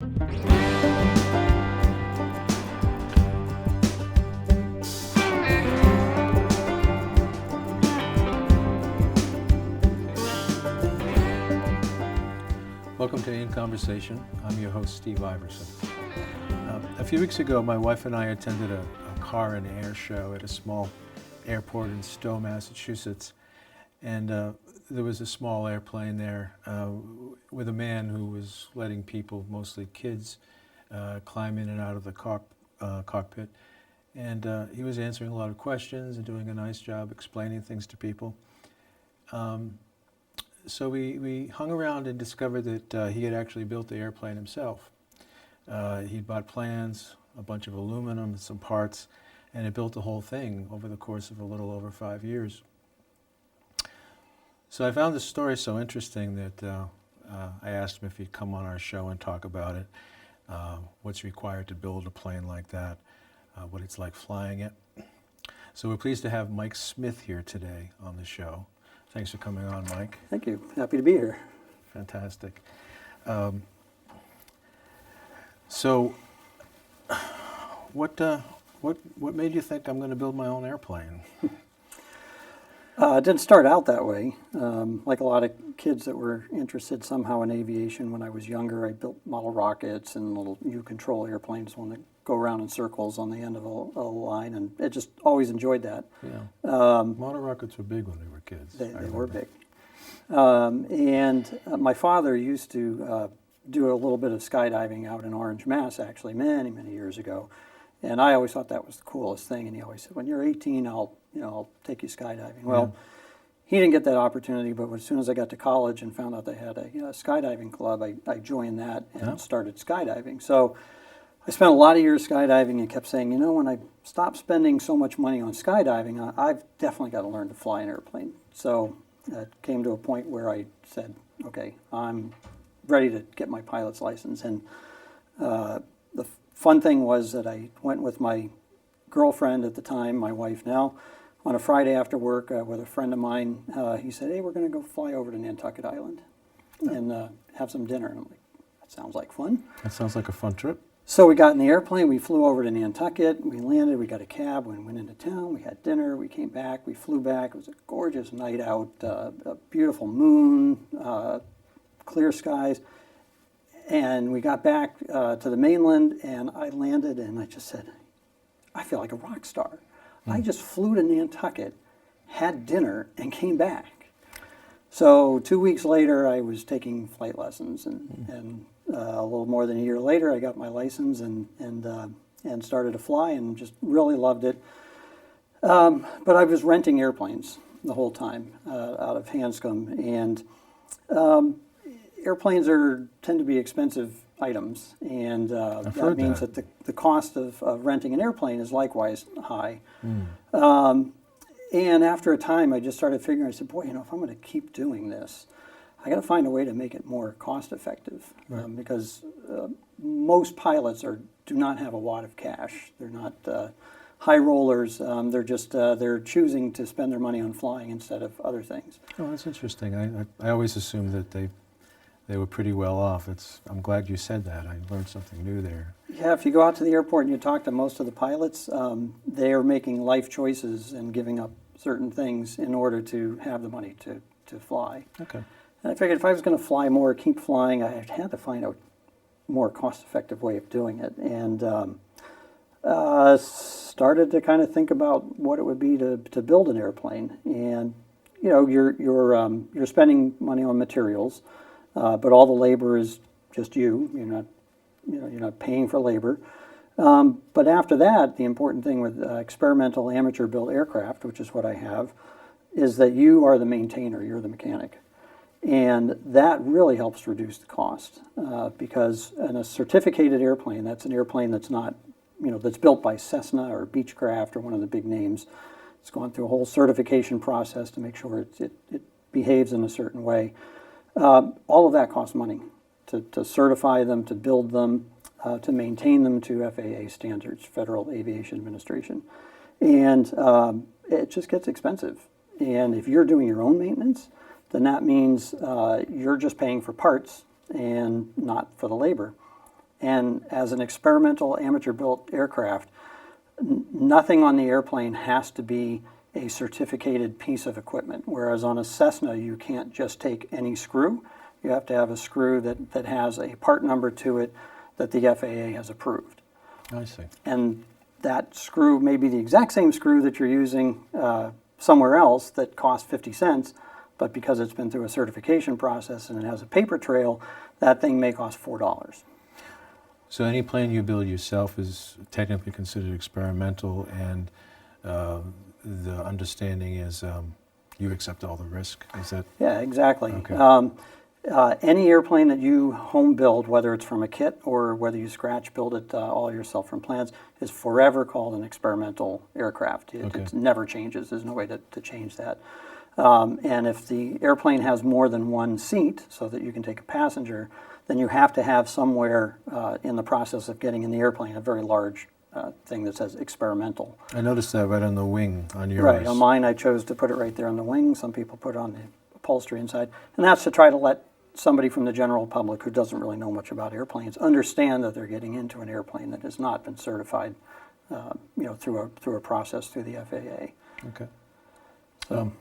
Welcome to In Conversation. I'm your host, Steve Iverson. A few weeks ago, my wife and I attended a car and air show at a small airport in Stowe, Massachusetts. And there was a small airplane there with a man who was letting people, mostly kids, climb in and out of the cockpit. And he was answering a lot of questions and doing a nice job explaining things to people. So we hung around and discovered that he had actually built the airplane himself. He'd bought plans, a bunch of aluminum, some parts, and had built the whole thing over the course of a little over 5 years. So I found this story so interesting that I asked him if he'd come on our show and talk about it, what's required to build a plane like that, what it's like flying it. So we're pleased to have Mike Smith here today on the show. Thanks for coming on, Mike. Thank you. Happy to be here. Fantastic. So, what made you think I'm going to build my own airplane? It didn't start out that way. Like a lot of kids that were interested somehow in aviation when I was younger, I built model rockets and little U-control airplanes, one that go around in circles on the end of a line, and I just always enjoyed that. Yeah. Model rockets were big when we were kids. They were big. And my father used to do a little bit of skydiving out in Orange, Mass, actually, many, many years ago. And I always thought that was the coolest thing. And he always said, "When you're 18, I'll take you skydiving." Well, he didn't get that opportunity, but as soon as I got to college and found out they had a skydiving club, I joined that and started skydiving. So I spent a lot of years skydiving and kept saying, when I stop spending so much money on skydiving, I've definitely got to learn to fly an airplane. So it came to a point where I said, okay, I'm ready to get my pilot's license. And the fun thing was that I went with my girlfriend at the time, my wife now, on a Friday after work with a friend of mine. He said, "Hey, we're going to go fly over to Nantucket Island and have some dinner." And I'm like, that sounds like fun. That sounds like a fun trip. So we got in the airplane, we flew over to Nantucket, we landed, we got a cab, we went into town, we had dinner, we came back, we flew back. It was a gorgeous night out, a beautiful moon, clear skies. And we got back to the mainland, and I landed, and I just said, I feel like a rock star. I just flew to Nantucket, had dinner, and came back. So 2 weeks later, I was taking flight lessons, and a little more than a year later, I got my license and started to fly, and just really loved it. But I was renting airplanes the whole time out of Hanscom, and airplanes tend to be expensive items, and that means that the cost of renting an airplane is likewise high. And after a time, I just started figuring, I said, boy, if I'm going to keep doing this, I got to find a way to make it more cost effective, because most pilots do not have a wad of cash. They're not high rollers. They're just they're choosing to spend their money on flying instead of other things. Oh, that's interesting. I always assumed that they were pretty well off. I'm glad you said that. I learned something new there. Yeah, if you go out to the airport and you talk to most of the pilots, they are making life choices and giving up certain things in order to have the money to fly. Okay. And I figured if I was going to fly more, keep flying, I had to find a more cost-effective way of doing it. And started to kind of think about what it would be to build an airplane. And you're spending money on materials. But all the labor is just you. You're not paying for labor. But after that, the important thing with experimental amateur-built aircraft, which is what I have, is that you are the maintainer. You're the mechanic, and that really helps reduce the cost because in a certificated airplane, that's an airplane that's not, that's built by Cessna or Beechcraft or one of the big names. It's gone through a whole certification process to make sure it behaves in a certain way. All of that costs money to certify them, to build them, to maintain them to FAA standards, Federal Aviation Administration. And it just gets expensive. And if you're doing your own maintenance, then that means you're just paying for parts and not for the labor. And as an experimental amateur-built aircraft, nothing on the airplane has to be a certificated piece of equipment, whereas on a Cessna you can't just take any screw. You have to have a screw that has a part number to it that the FAA has approved. I see. And that screw may be the exact same screw that you're using somewhere else that costs 50 cents, but because it's been through a certification process and it has a paper trail, that thing may cost $4. So any plane you build yourself is technically considered experimental, and the understanding is you accept all the risk. Is that? Yeah, exactly. Okay. Any airplane that you home build, whether it's from a kit or whether you scratch build it all yourself from plans, is forever called an experimental aircraft. It never changes. There's no way to change that. And if the airplane has more than one seat so that you can take a passenger, then you have to have somewhere in the process of getting in the airplane a very large thing that says experimental. I noticed that right on the wing on yours. Right. On mine, I chose to put it right there on the wing. Some people put it on the upholstery inside. And that's to try to let somebody from the general public who doesn't really know much about airplanes understand that they're getting into an airplane that has not been certified through a process through the FAA. Okay. So,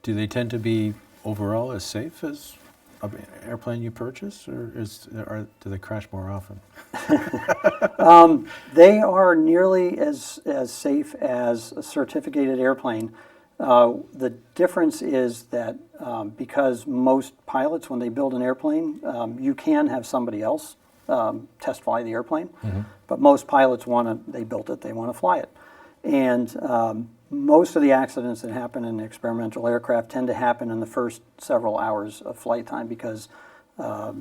do they tend to be overall as safe as an airplane you purchase, or do they crash more often? they are nearly as safe as a certificated airplane. The difference is that because most pilots, when they build an airplane, you can have somebody else test fly the airplane, but most pilots they built it, they want to fly it. And most of the accidents that happen in experimental aircraft tend to happen in the first several hours of flight time because they're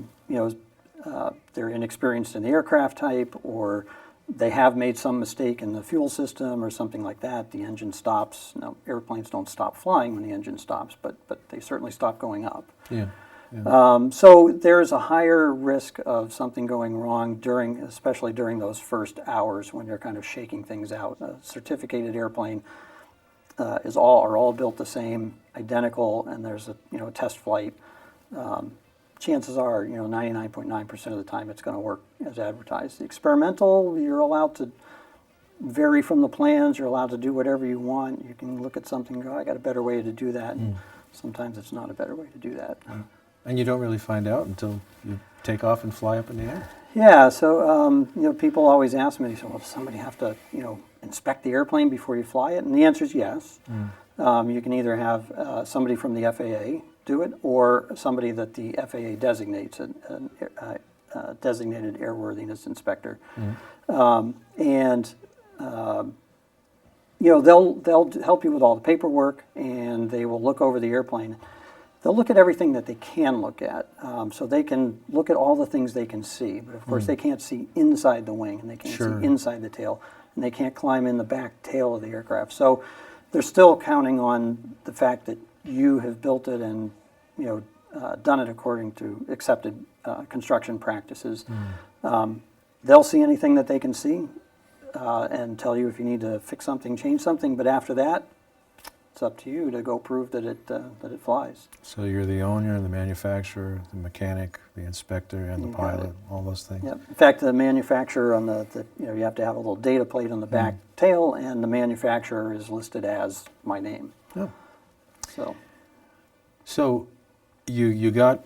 inexperienced in the aircraft type, or they have made some mistake in the fuel system or something like that. The engine stops. Now, airplanes don't stop flying when the engine stops, but they certainly stop going up. Yeah. So there's a higher risk of something going wrong especially during those first hours when you're kind of shaking things out. A certificated airplane are all built the same, identical, and there's a test flight. Chances are, 99.9% of the time it's going to work as advertised. The experimental, you're allowed to vary from the plans. You're allowed to do whatever you want. You can look at something and go, I got a better way to do that. And sometimes it's not a better way to do that. And you don't really find out until you take off and fly up in the air? Yeah, so people always ask me, well, does somebody have to inspect the airplane before you fly it? And the answer is yes. You can either have somebody from the FAA do it, or somebody that the FAA designates, a designated airworthiness inspector. They'll help you with all the paperwork, and they will look over the airplane. They'll look at everything that they can look at. So they can look at all the things they can see, but of course they can't see inside the wing, and they can't see inside the tail, and they can't climb in the back tail of the aircraft. So they're still counting on the fact that you have built it and done it according to accepted construction practices. They'll see anything that they can see and tell you if you need to fix something, change something. But after that, it's up to you to go prove that it flies. So you're the owner, the manufacturer, the mechanic, the inspector, and the pilot, all those things. Yep. In fact, the manufacturer on you have to have a little data plate on the back tail, and the manufacturer is listed as my name. Oh. So you got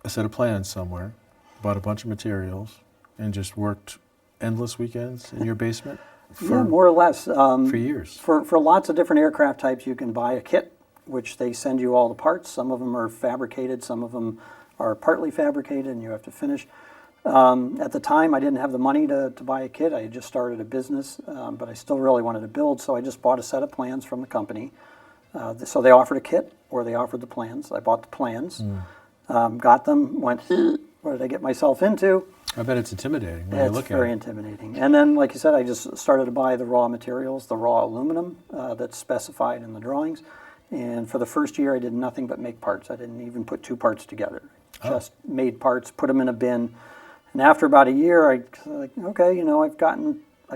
a set of plans somewhere, bought a bunch of materials, and just worked endless weekends in your basement? Yeah, more or less. For years? For lots of different aircraft types, you can buy a kit, which they send you all the parts. Some of them are fabricated, some of them are partly fabricated, and you have to finish. At the time, I didn't have the money to buy a kit. I had just started a business, but I still really wanted to build, so I just bought a set of plans from the company. So they offered a kit, or they offered the plans. I bought the plans, got them, went, what did I get myself into? I bet it's intimidating when you look at it. It's very intimidating. And then, like you said, I just started to buy the raw materials, the raw aluminum that's specified in the drawings. And for the first year, I did nothing but make parts. I didn't even put two parts together. Just made parts, put them in a bin. And after about a year, I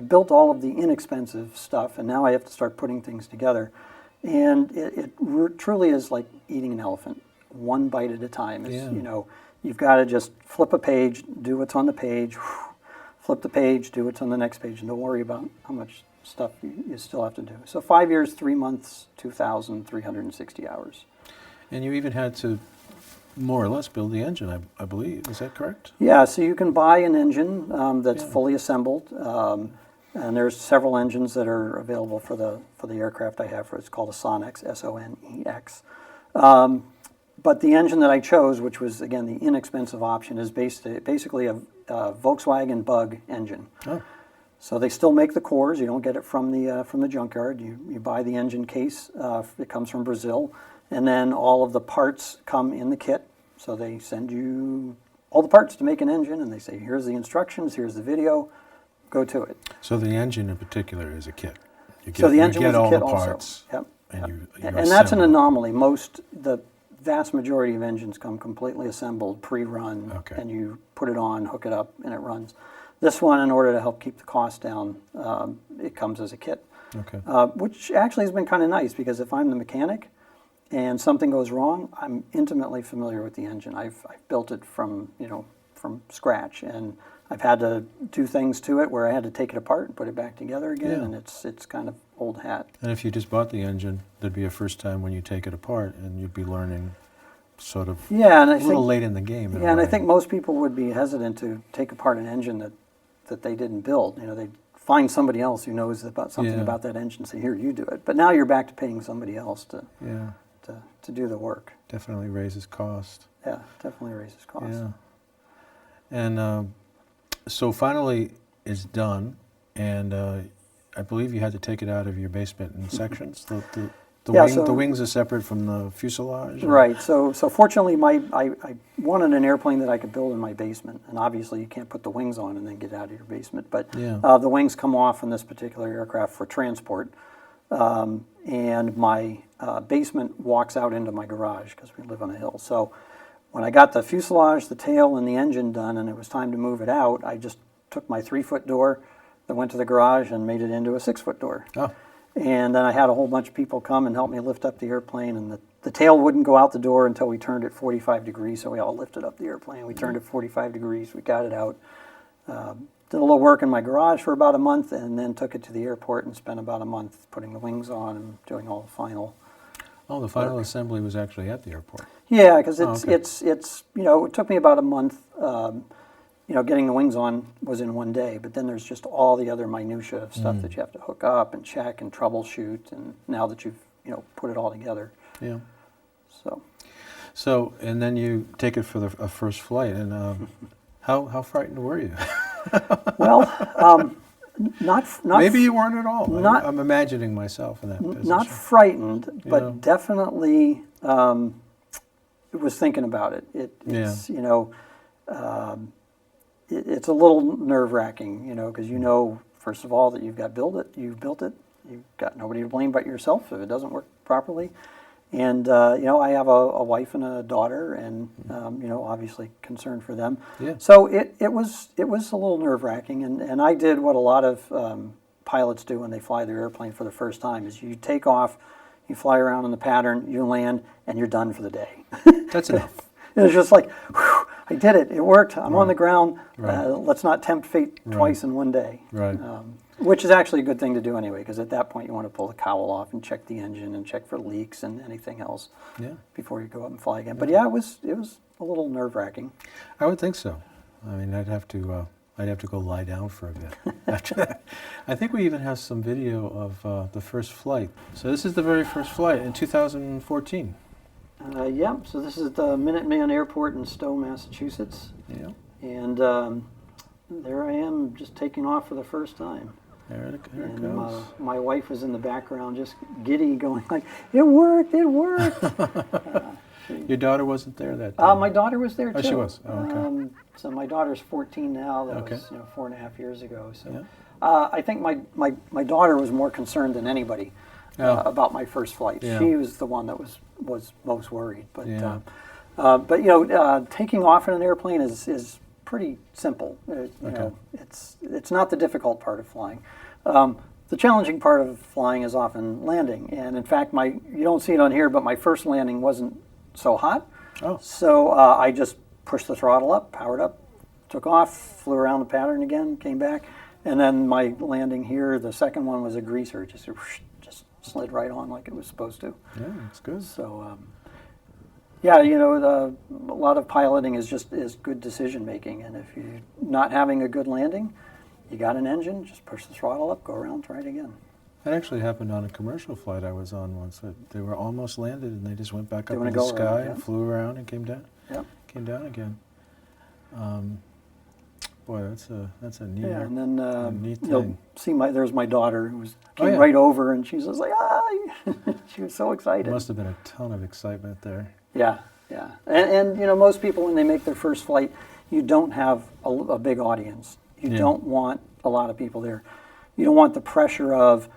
built all of the inexpensive stuff, and now I have to start putting things together. And it truly is like eating an elephant, one bite at a time. It's, you've got to just flip a page, do what's on the page, flip the page, do what's on the next page, and don't worry about how much stuff you still have to do. So 5 years, 3 months, 2,360 hours. And you even had to more or less build the engine, I believe. Is that correct? Yeah, so you can buy an engine that's fully assembled, and there's several engines that are available for the aircraft I have. It's called a Sonex, S-O-N-E-X. But the engine that I chose, which was, again, the inexpensive option, is basically a Volkswagen Bug engine. Oh. So they still make the cores. You don't get it from the junkyard. You buy the engine case. It comes from Brazil. And then all of the parts come in the kit. So they send you all the parts to make an engine, and they say, here's the instructions, here's the video, go to it. So the engine in particular is a kit. So the engine was a kit all the also. parts. Yep. And and that's an anomaly. The vast majority of engines come completely assembled, pre-run, and you put it on, hook it up, and it runs. This one, in order to help keep the cost down, it comes as a kit, which actually has been kind of nice, because if I'm the mechanic and something goes wrong, I'm intimately familiar with the engine. I've built it from scratch, and I've had to do things to it where I had to take it apart and put it back together again, and it's kind of old hat. And if you just bought the engine, there'd be a first time when you take it apart, and you'd be learning sort of and I a little late in the game. Yeah, and I think most people would be hesitant to take apart an engine that they didn't build. They'd find somebody else who knows about something about that engine and say, here, you do it. But now you're back to paying somebody else to do the work. Definitely raises cost. Yeah, definitely raises cost. Yeah. And so finally it's done, and I believe you had to take it out of your basement in sections. The wings are separate from the fuselage? Right. So fortunately, I wanted an airplane that I could build in my basement, and obviously you can't put the wings on and then get out of your basement. But the wings come off on this particular aircraft for transport, and my basement walks out into my garage because we live on a hill. So when I got the fuselage, the tail, and the engine done, and it was time to move it out, I just took my 3-foot door that went to the garage and made it into a 6-foot door. Oh. And then I had a whole bunch of people come and help me lift up the airplane, and the tail wouldn't go out the door until we turned it 45 degrees, so we all lifted up the airplane. We turned it 45 degrees, we got it out. Did a little work in my garage for about a month, and then took it to the airport and spent about a month putting the wings on and doing all the final. Oh, the final assembly was actually at the airport. Yeah, because it's it took me about a month. Getting the wings on was in one day, but then there's just all the other minutia of stuff that you have to hook up and check and troubleshoot, and now that you've put it all together. Yeah. So and then you take it for the first flight, and how frightened were you? Well, not maybe you weren't at all. I'm imagining myself in that position. Not frightened, but definitely was thinking about it. It's it's a little nerve-wracking, because first of all, that you've built it, you've got nobody to blame but yourself if it doesn't work properly. And, I have a wife and a daughter, and, obviously concerned for them. Yeah. So it was a little nerve-wracking, and I did what a lot of pilots do when they fly their airplane for the first time, is you take off, you fly around in the pattern, you land, and you're done for the day. That's enough. It's just like, whew, I did it. It worked. I'm on the ground. Right. Let's not tempt fate twice in one day. Right. Which is actually a good thing to do anyway, because at that point you want to pull the cowl off and check the engine and check for leaks and anything else before you go up and fly again. But it was a little nerve-wracking. I would think so. I mean, I'd have to go lie down for a bit after that. I think we even have some video of the first flight. So this is the very first flight in 2014. So this is the Minuteman Airport in Stowe, Massachusetts. Yeah. And there I am, just taking off for the first time. There it goes. My wife was in the background, just giddy, going like, "It worked! It worked!" Your daughter wasn't there that day? My daughter was there too. Oh, she was. Oh, okay. So my daughter's 14 now. That was 4.5 years ago. So I think my daughter was more concerned than anybody about my first flight. Yeah. She was the one that was most worried. But taking off in an airplane is pretty simple. It's not the difficult part of flying. The challenging part of flying is often landing. And in fact, you don't see it on here, but my first landing wasn't so hot. Oh. So I just pushed the throttle up, powered up, took off, flew around the pattern again, came back. And then my landing here, the second one was a greaser, just slid right on like it was supposed to. Yeah, it's good. So, yeah, a lot of piloting is good decision making. And if you're not having a good landing, you got an engine, just push the throttle up, go around, try it again. That actually happened on a commercial flight I was on once. They were almost landed, and they just went back up in the sky around, and flew around and came down. Yep. Came down again. Boy, that's a neat, yeah, and then a neat you'll thing. see there's my daughter who came yeah. right over, and she's just like, ah, she was so excited. There must have been a ton of excitement there. Yeah, yeah, and most people when they make their first flight, you don't have a big audience. You don't want a lot of people there. You don't want the pressure of,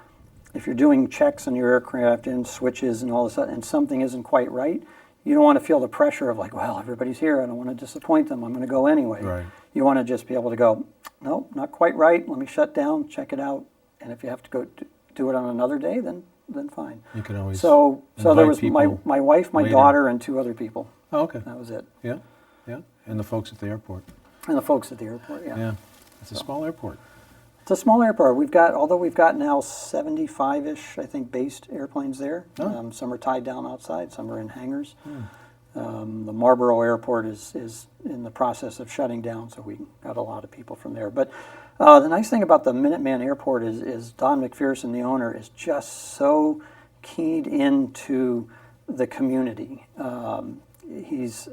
if you're doing checks on your aircraft and switches and all of a sudden, and something isn't quite right, you don't want to feel the pressure of like, well, everybody's here, I don't want to disappoint them, I'm going to go anyway. Right. You want to just be able to go, no, not quite right, let me shut down, check it out, and if you have to go do it on another day, then fine. You can always So there was my wife, my later. daughter, and 2 other people. Oh, okay. That was it. Yeah, yeah. And the folks at the airport. And the folks at the airport, yeah. Yeah. It's a small airport. It's a small airport. Although we've got now 75-ish, I think, based airplanes there. Oh. Some are tied down outside, some are in hangars. The Marlborough Airport is in the process of shutting down, so we got a lot of people from there. But the nice thing about the Minuteman Airport is Don McPherson, the owner, is just so keyed into the community. He's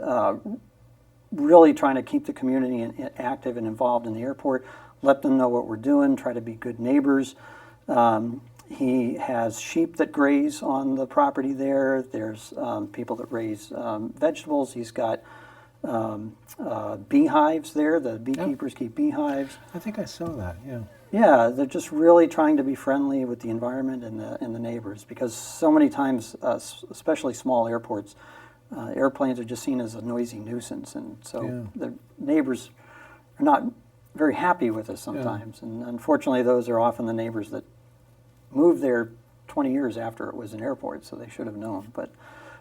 really trying to keep the community active and involved in the airport, let them know what we're doing, try to be good neighbors. He has sheep that graze on the property there. There's people that raise vegetables. He's got beehives there. The beekeepers keep beehives. I think I saw that, yeah. Yeah, they're just really trying to be friendly with the environment and the neighbors, because so many times, especially small airports, airplanes are just seen as a noisy nuisance, and so the neighbors are not very happy with us sometimes. And unfortunately, those are often the neighbors that moved there 20 years after it was an airport, so they should have known.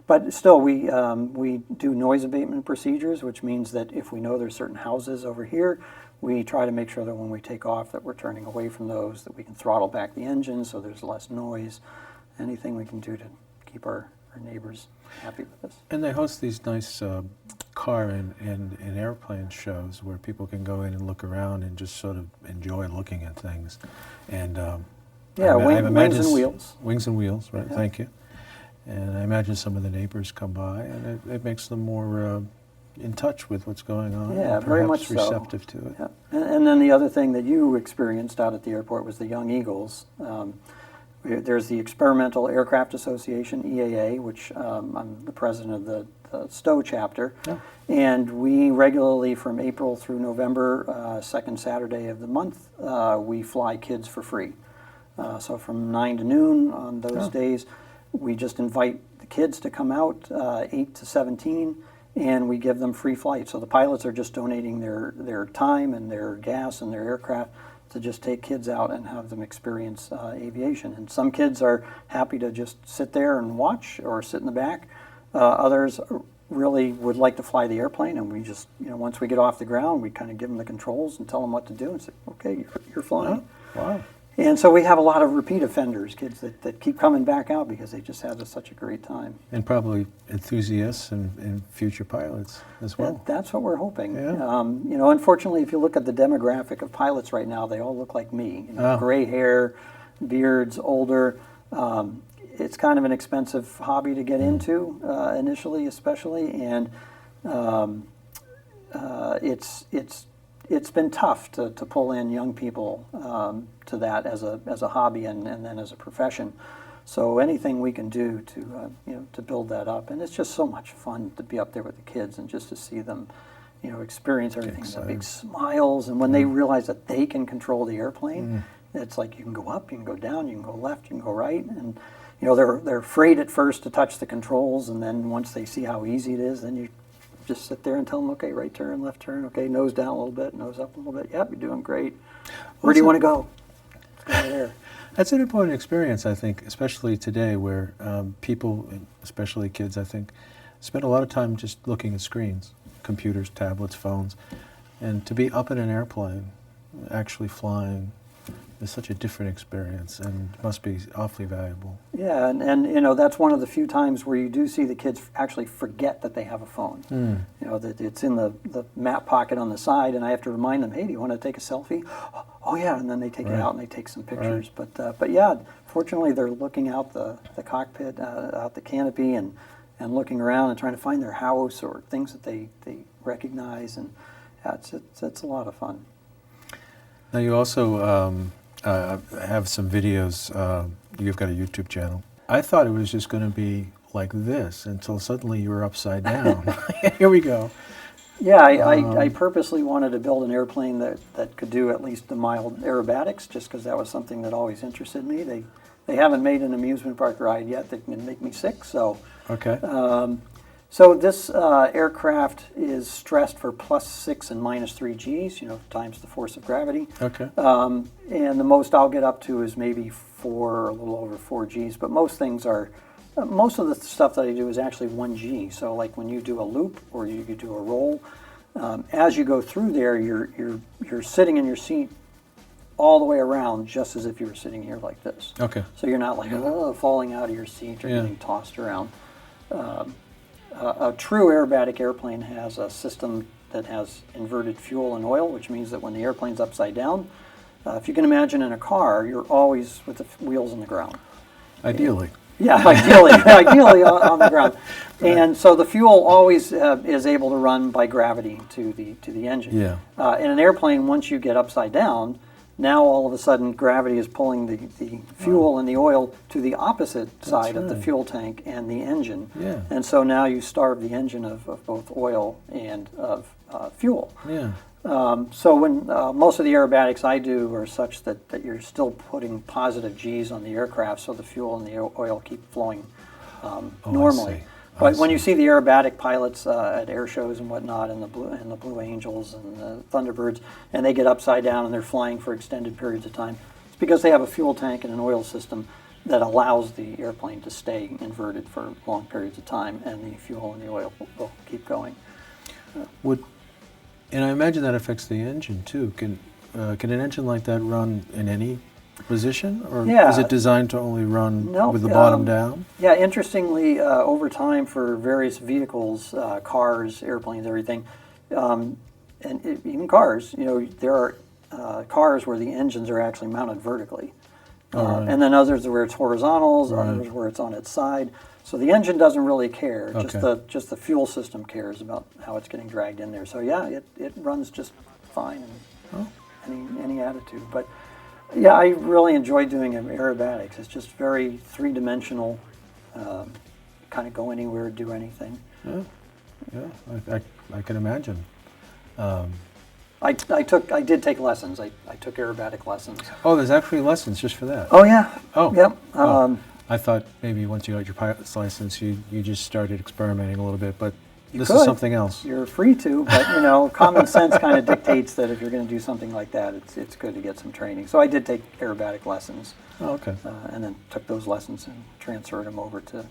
But still, we do noise abatement procedures, which means that if we know there's certain houses over here, we try to make sure that when we take off that we're turning away from those, that we can throttle back the engine so there's less noise. Anything we can do to keep our neighbors happy with us. And they host these nice car and airplane shows where people can go in and look around and just sort of enjoy looking at things. And Wings and Wheels. Wings and Wheels, right, Yeah. Thank you. And I imagine some of the neighbors come by, and it makes them more in touch with what's going on. Yeah, and very much perhaps so. receptive to it. Yeah. And then the other thing that you experienced out at the airport was the Young Eagles. There's the Experimental Aircraft Association, EAA, which I'm the president of the Stowe chapter. Yeah. And we regularly, from April through November, second Saturday of the month, we fly kids for free. So from 9 to noon on those days, we just invite the kids to come out, 8 to 17, and we give them free flights. So the pilots are just donating their time and their gas and their aircraft to just take kids out and have them experience aviation. And some kids are happy to just sit there and watch or sit in the back. Others really would like to fly the airplane, and we just, once we get off the ground, we kind of give them the controls and tell them what to do and say, okay, you're flying. Wow. And so we have a lot of repeat offenders, kids that keep coming back out because they just had such a great time. And probably enthusiasts and future pilots as well. That's what we're hoping. Yeah. Unfortunately, if you look at the demographic of pilots right now, they all look like me. Gray hair, beards, older. It's kind of an expensive hobby to get into initially, especially, and it's been tough to pull in young people to that as a hobby and then as a profession. So anything we can do to build that up, and it's just so much fun to be up there with the kids and just to see them, experience everything. The big smiles, and when they realize that they can control the airplane, it's like you can go up, you can go down, you can go left, you can go right, and they're afraid at first to touch the controls, and then once they see how easy it is, then you just sit there and tell them, okay, right turn, left turn, okay, nose down a little bit, nose up a little bit. Yep, you're doing great. Where do you want to go? Let's go over there. That's an important experience, I think, especially today where people, especially kids, I think, spend a lot of time just looking at screens. computers, tablets, phones. And to be up in an airplane, actually flying, is such a different experience and must be awfully valuable. Yeah, and you know, that's one of the few times where you do see the kids actually forget that they have a phone. You know, that it's in the map pocket on the side, and I have to remind them, hey, do you want to take a selfie? Oh yeah, and then they take it out and they take some pictures. But yeah, fortunately they're looking out the cockpit, out the canopy, and looking around and trying to find their house or things that they recognize, and yeah, it's a lot of fun. Now you also have some videos. You've got a YouTube channel. I thought it was just going to be like this until suddenly you were upside down. Here we go. Yeah, I purposely wanted to build an airplane that could do at least the mild aerobatics, just because that was something that always interested me. They haven't made an amusement park ride yet that can make me sick, so. Okay. So this aircraft is stressed for +6 and -3 Gs, you know, times the force of gravity. Okay. And the most I'll get up to is maybe 4 or a little over 4 Gs, but most things are, most of the stuff that I do is actually 1 G. So like when you do a loop or you do a roll, as you go through there, you're sitting in your seat all the way around, just as if you were sitting here like this. Okay. So you're not like falling out of your seat or getting tossed around. A true aerobatic airplane has a system that has inverted fuel and oil, which means that when the airplane's upside down, if you can imagine in a car, you're always with the wheels on the ground. Ideally. Yeah, ideally on the ground. And so the fuel always is able to run by gravity to the engine. Yeah. In an airplane, once you get upside down, now all of a sudden gravity is pulling the fuel and the oil to the opposite side of the fuel tank and the engine. Yeah. And so now you starve the engine of both oil and of fuel. Yeah. So when most of the aerobatics I do are such that you're still putting positive Gs on the aircraft, so the fuel and the oil keep flowing normally. But when you see the aerobatic pilots at air shows and whatnot, and the Blue Angels and the Thunderbirds, and they get upside down and they're flying for extended periods of time, it's because they have a fuel tank and an oil system that allows the airplane to stay inverted for long periods of time, and the fuel and the oil will keep going. And I imagine that affects the engine too. Can an engine like that run in any position, or is it designed to only run with the bottom down? Yeah, interestingly, over time for various vehicles, cars, airplanes, everything, and even cars, you know, there are cars where the engines are actually mounted vertically, and then others where it's horizontals, others where it's on its side. So the engine doesn't really care. Just the fuel system cares about how it's getting dragged in there. So yeah, it runs just fine in any attitude. But yeah, I really enjoy doing aerobatics. It's just very three-dimensional. Kind of go anywhere, do anything. Yeah. I can imagine. I did take lessons. I took aerobatic lessons. Oh, there's actually lessons just for that. Oh yeah. Oh. Yep. I thought maybe once you got your pilot's license, you just started experimenting a little bit, but this is something else. You're free to, but you know, common sense kind of dictates that if you're going to do something like that, it's good to get some training. So I did take aerobatic lessons. Oh, okay. And then took those lessons and transferred them over to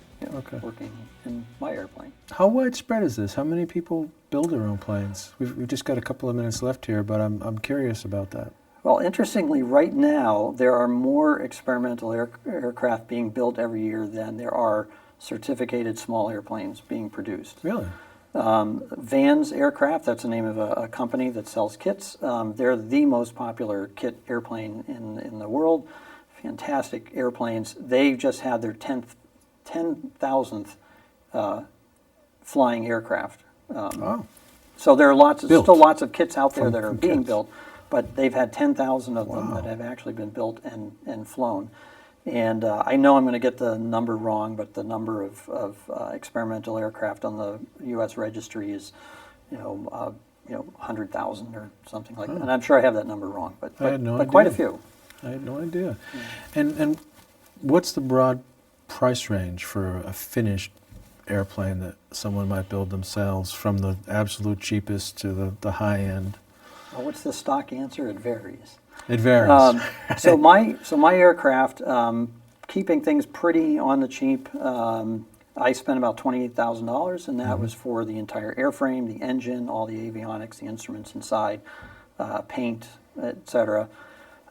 working in my airplane. How widespread is this? How many people build their own planes? We've just got a couple of minutes left here, but I'm curious about that. Well, interestingly, right now, there are more experimental aircraft being built every year than there are certificated small airplanes being produced. Really? Vans Aircraft, that's the name of a company that sells kits. They're the most popular kit airplane in the world. Fantastic airplanes. They just had their 10,000th flying aircraft. So there are still lots of kits out there that are being built. But they've had 10,000 of them that have actually been built and flown. And I know I'm going to get the number wrong, but the number of experimental aircraft on the U.S. registry is, 100,000 or something like that. And I'm sure I have that number wrong, but quite a few. I had no idea. And what's the broad price range for a finished airplane that someone might build themselves, from the absolute cheapest to the high end? Well, what's the stock answer? It varies. It varies. So my aircraft, keeping things pretty on the cheap, I spent about $28,000, and that was for the entire airframe, the engine, all the avionics, the instruments inside, paint, etc.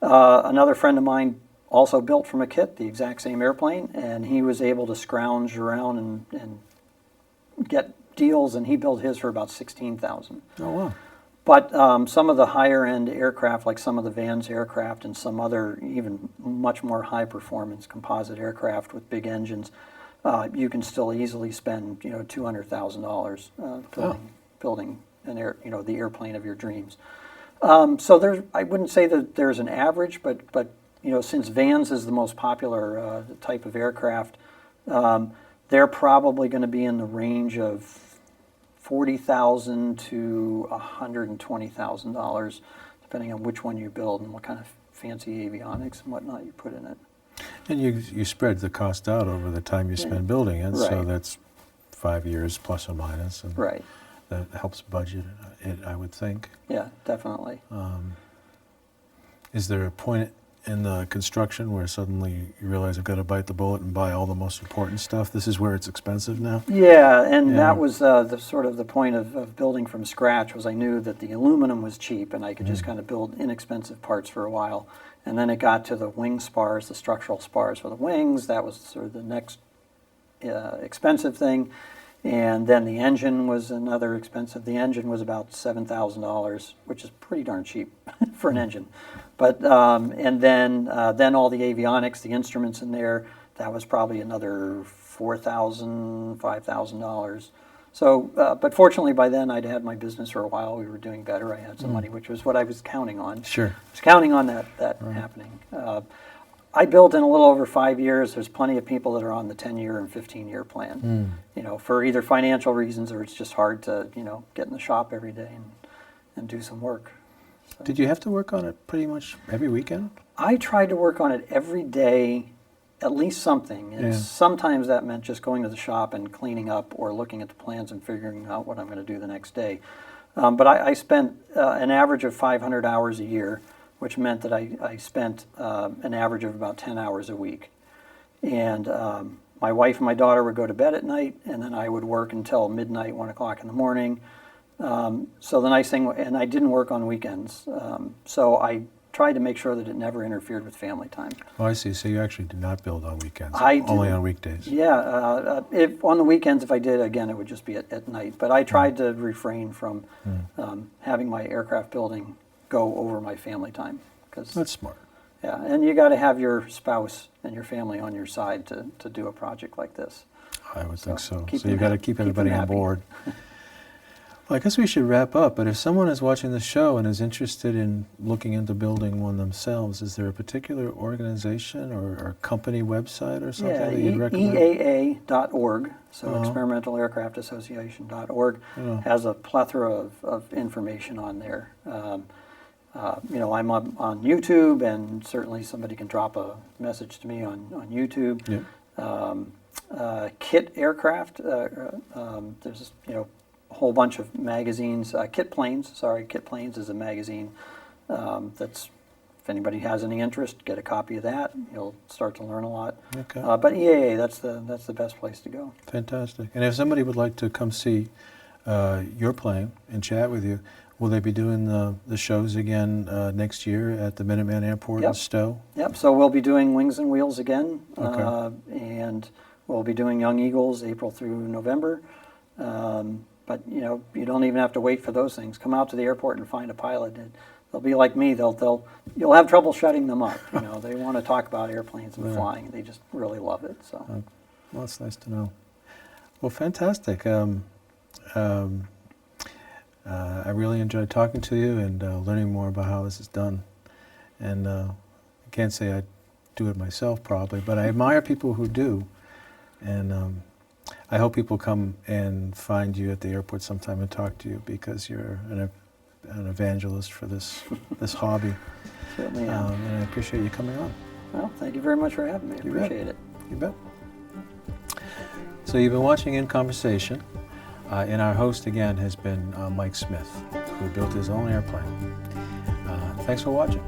Another friend of mine also built from a kit the exact same airplane, and he was able to scrounge around and get deals, and he built his for about $16,000. Oh, wow. But some of the higher end aircraft, like some of the Vans aircraft and some other even much more high performance composite aircraft with big engines, you can still easily spend $200,000 building an the airplane of your dreams. So I wouldn't say that there's an average, but since Vans is the most popular type of aircraft, they're probably going to be in the range of $40,000 to $120,000, depending on which one you build and what kind of fancy avionics and whatnot you put in it. And you spread the cost out over the time you spend building it, so that's 5 years plus or minus, and that helps budget it, I would think. Yeah, definitely. Is there a point in the construction where suddenly you realize I've got to bite the bullet and buy all the most important stuff? This is where it's expensive now? Yeah, and that was the sort of the point of building from scratch, was I knew that the aluminum was cheap and I could just kind of build inexpensive parts for a while. And then it got to the wing spars, the structural spars for the wings. That was sort of the next expensive thing. And then the engine was another expensive. The engine was about $7,000, which is pretty darn cheap for an engine. But and then all the avionics, the instruments in there, that was probably another $4,000, $5,000. So, but fortunately by then I'd had my business for a while. We were doing better. I had some money, which was what I was counting on. Sure. I was counting on that happening. I built in a little over 5 years. There's plenty of people that are on the 10-year and 15-year plan, for either financial reasons or it's just hard to, get in the shop every day and do some work. So. Did you have to work on it pretty much every weekend? I tried to work on it every day, at least something. And sometimes that meant just going to the shop and cleaning up or looking at the plans and figuring out what I'm going to do the next day. But I spent an average of 500 hours a year, which meant that I spent an average of about 10 hours a week. And my wife and my daughter would go to bed at night, and then I would work until midnight, 1 o'clock in the morning. So the nice thing, and I didn't work on weekends, so I tried to make sure that it never interfered with family time. Oh, I see. So you actually did not build on weekends, only on weekdays. Yeah, if on the weekends, if I did, again, it would just be at night. But I tried to refrain from having my aircraft building go over my family time. That's smart. Yeah, and you got to have your spouse and your family on your side to do a project like this. I would think so. So you've got to keep everybody on board. Well, I guess we should wrap up, but if someone is watching the show and is interested in looking into building one themselves, is there a particular organization or company website or something that you'd recommend? EAA.org, so Experimental Aircraft Association.org, has a plethora of information on there. I'm on YouTube, and certainly somebody can drop a message to me on YouTube. Yep. Kit Aircraft, there's a whole bunch of magazines. Kit Planes is a magazine that's, if anybody has any interest, get a copy of that. You'll start to learn a lot. Okay. But EAA, that's the best place to go. Fantastic. And if somebody would like to come see your plane and chat with you, will they be doing the shows again next year at the Minuteman Airport in Stowe? Yep. So we'll be doing Wings and Wheels again, and we'll be doing Young Eagles April through November. But you don't even have to wait for those things. Come out to the airport and find a pilot. They'll be like me. You'll have trouble shutting them up. They want to talk about airplanes and flying. They just really love it. So. Well, it's nice to know. Well, fantastic. I really enjoyed talking to you and learning more about how this is done. And I can't say I do it myself probably, but I admire people who do. And I hope people come and find you at the airport sometime and talk to you, because you're an evangelist for this hobby. Certainly am. And I appreciate you coming on. Well, thank you very much for having me. I appreciate it. You bet. So you've been watching In Conversation, and our host again has been Mike Smith, who built his own airplane. Thanks for watching.